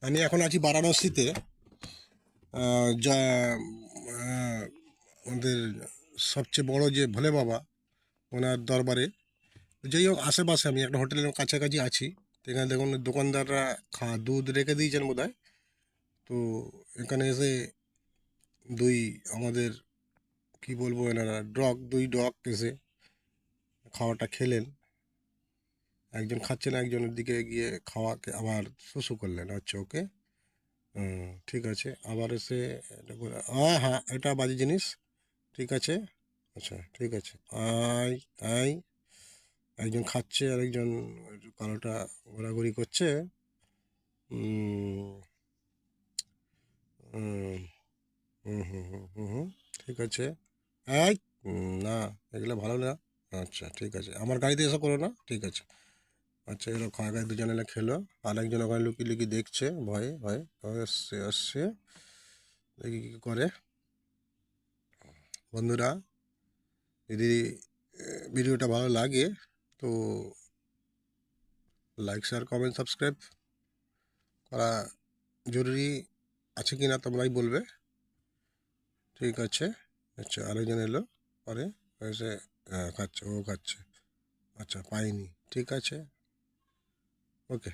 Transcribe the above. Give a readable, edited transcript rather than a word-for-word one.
আমি এখন আছি বারাণসীতে। যা আমাদের সবচেয়ে বড় যে ভোলে বাবা, ওনার দরবারে। যাই হোক, আশেপাশে আমি একটা হোটেলের কাছাকাছি আছি। তো এখানে দেখুন দোকানদাররা দুধ রেখে দিয়েছেন বোধহয়। তো এখানে এসে দুই আমাদের কি বলবো, এনারা দুই ডগ এসে খাওয়াটা খেলেন। একজন খাচ্ছেন, একজনের দিকে গিয়ে খাওয়াকে আবার শুশু করলেন। আচ্ছা, ওকে। ঠিক আছে, আবার এসে হ্যাঁ হ্যাঁ, এটা বাজে জিনিস। ঠিক আছে। আচ্ছা, ঠিক আছে। আই আই একজন খাচ্ছে, আরেকজন একটু কালোটা ঘোরাঘুরি করছে। উম, উম, হুম হুম হুম হুম হুম, ঠিক আছে। এই, না, এগুলো ভালো না। আচ্ছা, ঠিক আছে, আমার গাড়িতে এসে করো না, ঠিক আছে। আচ্ছা, এগুলো খাওয়া গায়ে দুজন এলে খেলো। আর একজন ওখানে লুকিয়ে লুকিয়ে দেখছে, ভয়ে ভয়ে আসছে আসছে, দেখি কী করে। বন্ধুরা, যদি ভিডিওটা ভালো লাগে তো লাইক, শেয়ার, কমেন্ট, সাবস্ক্রাইব করা জরুরি আছে কি না তোমরাই বলবে। ঠিক আছে। আচ্ছা, আরেকজন এলো পরে, এসে খাচ্ছে, ও খাচ্ছে। আচ্ছা, পাইনি, ঠিক আছে, ওকে।